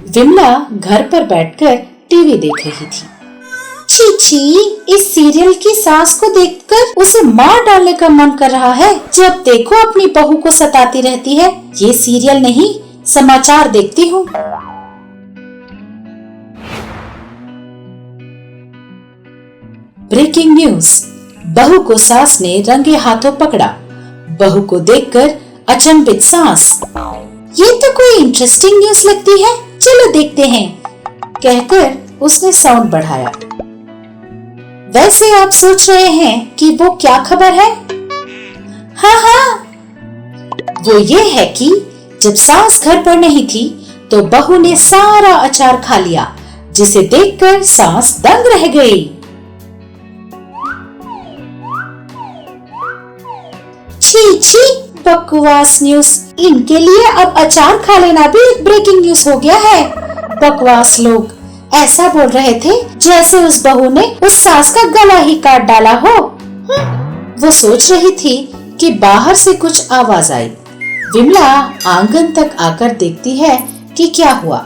विमला घर पर बैठकर टीवी देख रही थी। छी, इस सीरियल की सास को देखकर उसे मार डालने का मन कर रहा है। जब देखो अपनी बहू को सताती रहती है। ये सीरियल नहीं, समाचार देखती हूँ। Breaking news. बहू को सास ने रंगे हाथों पकड़ा। बहू को देखकर अचंभित सास। ये तो कोई इंटरेस्टिंग न्यूज लगती है, चलो देखते हैं, कहकर उसने साउंड बढ़ाया। वैसे आप सोच रहे हैं कि वो क्या खबर है? हाँ, वो ये है कि जब सास घर पर नहीं थी तो बहू ने सारा अचार खा लिया, जिसे देखकर सास दंग रह गई। छी, बकवास न्यूज। इनके लिए अब अचार खा लेना भी एक ब्रेकिंग न्यूज हो गया है। बकवास लोग ऐसा बोल रहे थे जैसे उस बहू ने उस सास का गला ही काट डाला हो। वो सोच रही थी कि बाहर से कुछ आवाज आई। विमला आंगन तक आकर देखती है कि क्या हुआ।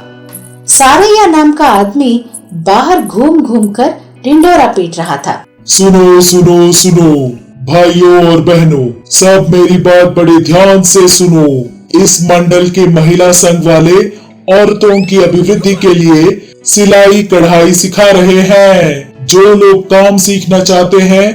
सारैया नाम का आदमी बाहर घूम घूम कर ढिंढोरा पीट रहा था। सुनो सुनो सुनो, भाइयों और बहनों, सब मेरी बात बड़े ध्यान से सुनो। इस मंडल के महिला संघ वाले औरतों की अभिवृद्धि के लिए सिलाई कढ़ाई सिखा रहे हैं। जो लोग काम सीखना चाहते हैं,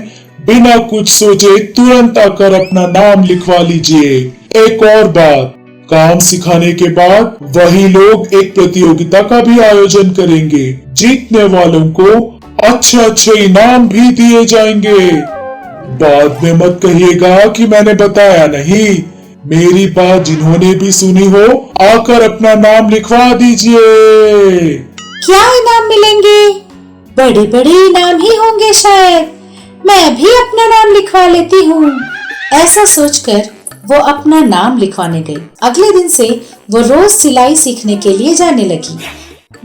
बिना कुछ सोचे तुरंत आकर अपना नाम लिखवा लीजिए। एक और बात, काम सिखाने के बाद वही लोग एक प्रतियोगिता का भी आयोजन करेंगे। जीतने वालों को अच्छे अच्छे इनाम भी दिए जाएंगे। बाद में मत कहिएगा कि मैंने बताया नहीं। मेरी बात जिन्होंने भी सुनी हो, आकर अपना नाम लिखवा दीजिए। क्या इनाम मिलेंगे? बड़े बड़े इनाम ही होंगे शायद। मैं भी अपना नाम लिखवा लेती हूँ। ऐसा सोचकर वो अपना नाम लिखवाने गई। अगले दिन से वो रोज सिलाई सीखने के लिए जाने लगी।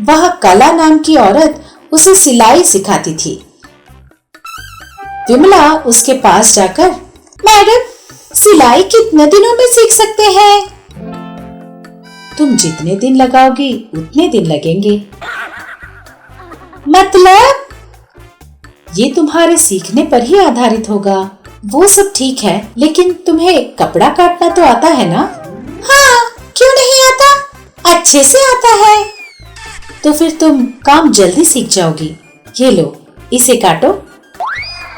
वह कला नाम की औरत उसे सिलाई सिखाती थी। विमला उसके पास जाकर, मैडम, सिलाई कितने दिनों में सीख सकते हैं? तुम जितने दिन लगाओगी उतने दिन लगेंगे। मतलब? ये तुम्हारे सीखने पर ही आधारित होगा। वो सब ठीक है, लेकिन तुम्हें कपड़ा काटना तो आता है ना? हाँ, क्यों नहीं आता? अच्छे से आता है। तो फिर तुम काम जल्दी सीख जाओगी। ये लो, इसे काटो,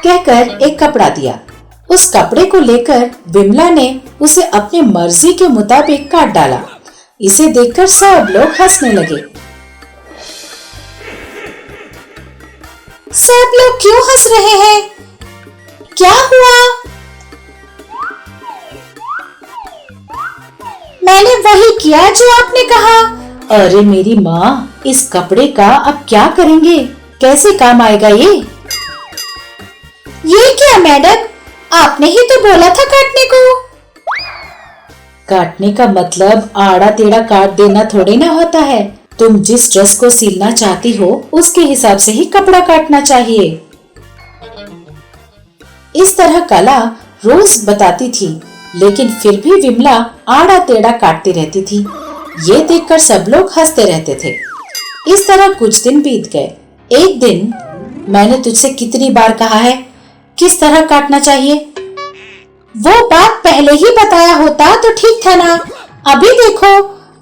कहकर एक कपड़ा दिया। उस कपड़े को लेकर विमला ने उसे अपनी मर्जी के मुताबिक काट डाला। इसे देखकर सब लोग हंसने लगे। सब लोग क्यों हंस रहे हैं? क्या हुआ? मैंने वही किया जो आपने कहा। अरे मेरी माँ, इस कपड़े का अब क्या करेंगे? कैसे काम आएगा ये? ये क्या मैडम, आपने ही तो बोला था काटने को। काटने का मतलब आड़ा टेढ़ा काट देना थोड़ी ना होता है। तुम जिस ड्रेस को सिलना चाहती हो उसके हिसाब से ही कपड़ा काटना चाहिए। इस तरह कला रोज बताती थी, लेकिन फिर भी विमला आड़ा टेढ़ा काटती रहती थी। ये देखकर सब लोग हंसते रहते थे। इस तरह कुछ दिन बीत गए। एक दिन, मैंने तुझसे कितनी बार कहा है किस तरह काटना चाहिए? वो बात पहले ही बताया होता तो ठीक था ना। अभी देखो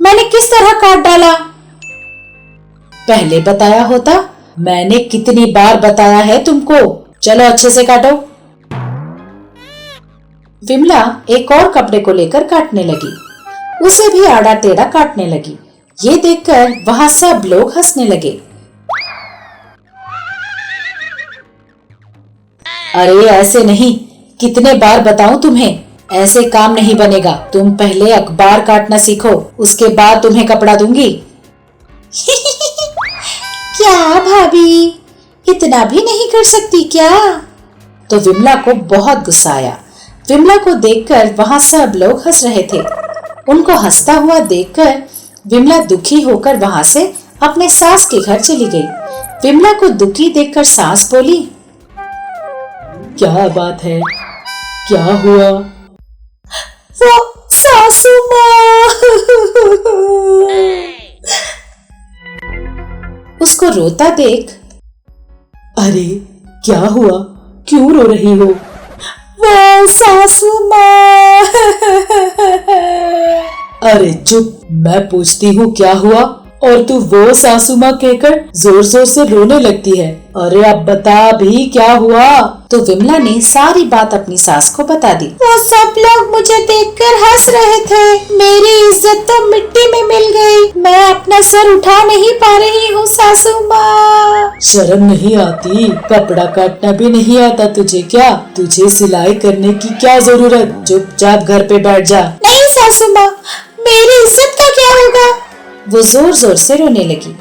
मैंने किस तरह काट डाला। पहले बताया होता? मैंने कितनी बार बताया है तुमको। चलो अच्छे से काटो। विमला एक और कपड़े को लेकर काटने लगी। उसे भी आड़ा टेढ़ा काटने लगी। ये देखकर वहां सब लोग हंसने लगे। अरे ऐसे नहीं, कितने बार बताऊं तुम्हें, ऐसे काम नहीं बनेगा। तुम पहले अखबार काटना सीखो, उसके बाद तुम्हें कपड़ा दूंगी। क्या भाभी, इतना भी नहीं कर सकती क्या? तो विमला को बहुत गुस्सा आया। विमला को देखकर वहां सब लोग हंस रहे थे। उनको हंसता हुआ देखकर विमला दुखी होकर वहां से अपने सास के घर चली गई। विमला को दुखी देखकर सास बोली, क्या बात है, क्या हुआ? वो सासू माँ, रोता देख, अरे क्या हुआ, क्यों रो रही हो? वो सासू माँ। अरे चुप, मैं पूछती हूँ क्या हुआ और तू वो सासू माँ कहकर जोर जोर से रोने लगती है। अरे अब बता भी क्या हुआ? तो विमला ने सारी बात अपनी सास को बता दी। वो सब लोग मुझे देखकर हंस रहे थे, मेरी इज्जत तो मिट्टी में मिल गई, मैं अपना सर उठा नहीं पा रही हूँ सासू माँ। शर्म नहीं आती? कपड़ा काटना भी नहीं आता तुझे क्या? तुझे सिलाई करने की क्या जरूरत? चुपचाप घर पे बैठ जा। नहीं सासू माँ, मेरी इज्जत का क्या होगा? वो जोर जोर से रोने लगी।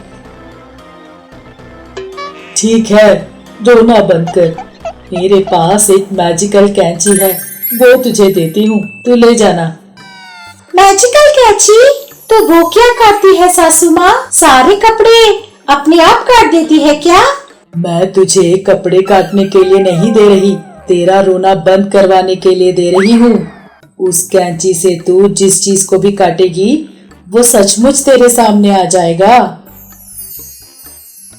ठीक है, रोना बंद कर, मेरे पास एक मैजिकल कैंची है, वो तुझे देती हूँ, तू ले जाना। मैजिकल कैंची? तो वो क्या काटती है सासू माँ? सारे कपड़े अपने आप काट देती है क्या? मैं तुझे कपड़े काटने के लिए नहीं दे रही, तेरा रोना बंद करवाने के लिए दे रही हूँ। उस कैंची से तू जिस चीज को भी काटेगी वो सचमुच तेरे सामने आ जाएगा।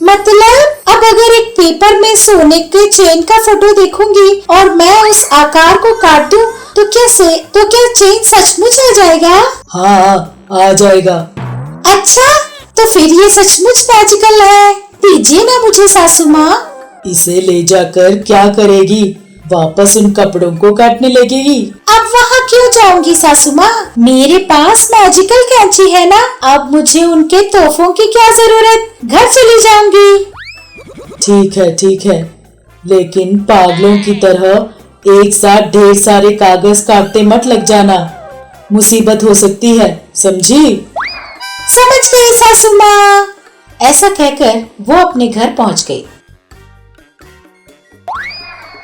मतलब अब अगर एक पेपर में सोने के चेन का फोटो देखूंगी और मैं उस आकार को काट दूं तो क्या चेन सचमुच आ जाएगा? हाँ, आ जाएगा। अच्छा, तो फिर ये सचमुच मैजिकल है, दीजिए ना मुझे सासू माँ। इसे ले जाकर क्या करेगी? वापस उन कपड़ों को काटने लगेगी। अब वहाँ क्यों जाऊंगी सासू माँ, मेरे पास मैजिकल कैंची है ना, अब मुझे उनके तोहफों की क्या जरूरत, घर चली जाऊंगी। ठीक है, लेकिन पागलों की तरह एक साथ ढेर सारे कागज काटते मत लग जाना, मुसीबत हो सकती है, समझी? समझ गई सासू माँ। ऐसा कहकर वो अपने घर पहुँच गई।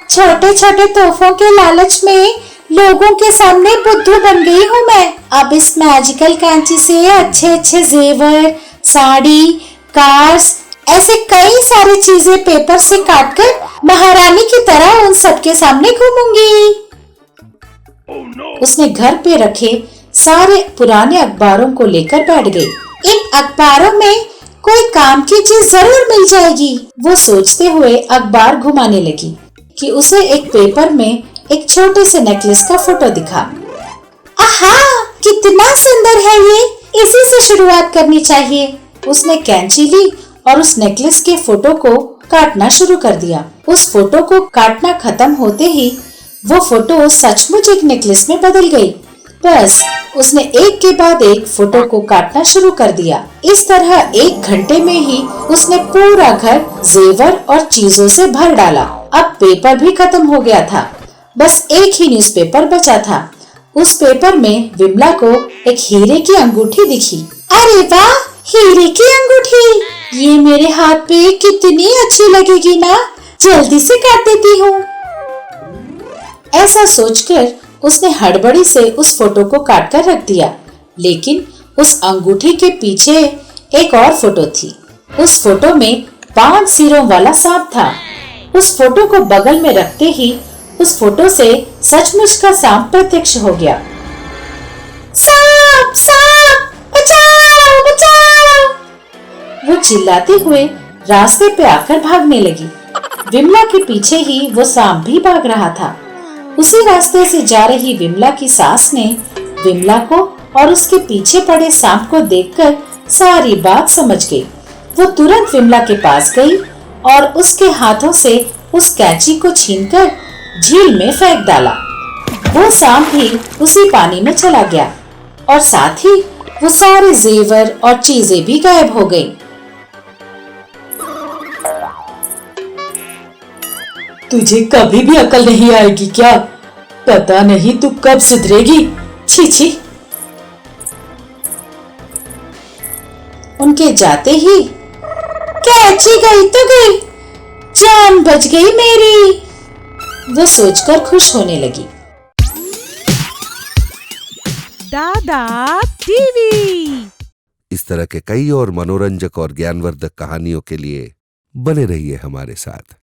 छोटे छोटे तोहफों के लालच में लोगों के सामने बुद्धू बन गई हूँ मैं। अब इस मैजिकल कैंची से अच्छे अच्छे जेवर, साड़ी, कार्स, ऐसे कई सारी चीजें पेपर से काटकर महारानी की तरह उन सबके सामने घूमूंगी। उसने घर पे रखे सारे पुराने अखबारों को लेकर बैठ गई। इन अखबारों में कोई काम की चीज जरूर मिल जाएगी, वो सोचते हुए अखबार घुमाने लगी कि उसे एक पेपर में एक छोटे से नेकलेस का फोटो दिखा। आहा, कितना सुंदर है ये, इसी से शुरुआत करनी चाहिए। उसने कैंची ली और उस नेकलेस के फोटो को काटना शुरू कर दिया। उस फोटो को काटना खत्म होते ही वो फोटो सचमुच एक नेकलेस में बदल गई। बस उसने एक के बाद एक फोटो को काटना शुरू कर दिया। इस तरह 1 घंटे में ही उसने पूरा घर जेवर और चीजों से भर डाला। अब पेपर भी खत्म हो गया था, बस एक ही न्यूज़पेपर बचा था। उस पेपर में विमला को एक हीरे की अंगूठी दिखी। अरे वाह, हीरे की अंगूठी, ये मेरे हाथ पे कितनी अच्छी लगेगी ना, जल्दी से काट देती हूँ। ऐसा सोचकर उसने हड़बड़ी से उस फोटो को काट कर रख दिया, लेकिन उस अंगूठी के पीछे एक और फोटो थी। उस फोटो में 5 सिरों वाला सांप था। उस फोटो को बगल में रखते ही उस फोटो से सचमुच का सांप प्रत्यक्ष हो गया। सांप, सांप, बचाओ, बचाओ! वो चिल्लाते हुए रास्ते पे आकर भागने लगी। विमला के पीछे ही वो सांप भी भाग रहा था। उसी रास्ते से जा रही विमला की सास ने विमला को और उसके पीछे पड़े सांप को देखकर सारी बात समझ गई। वो तुरंत विमला के पास गई और उसके हाथों से उस कैंची को छीनकर झील में फेंक डाला। वो सांप भी उसी पानी में चला गया और साथ ही वो सारे जेवर और चीजें भी गायब हो गईं। तुझे कभी भी अकल नहीं आएगी क्या? पता नहीं तू कब सुधरेगी। छी छी। उनके जाते ही कैंची गई तो गई, जान बच गई मेरी, वो सोचकर खुश होने लगी। दादा टीवी। इस तरह के कई और मनोरंजक और ज्ञानवर्धक कहानियों के लिए बने रहिए हमारे साथ।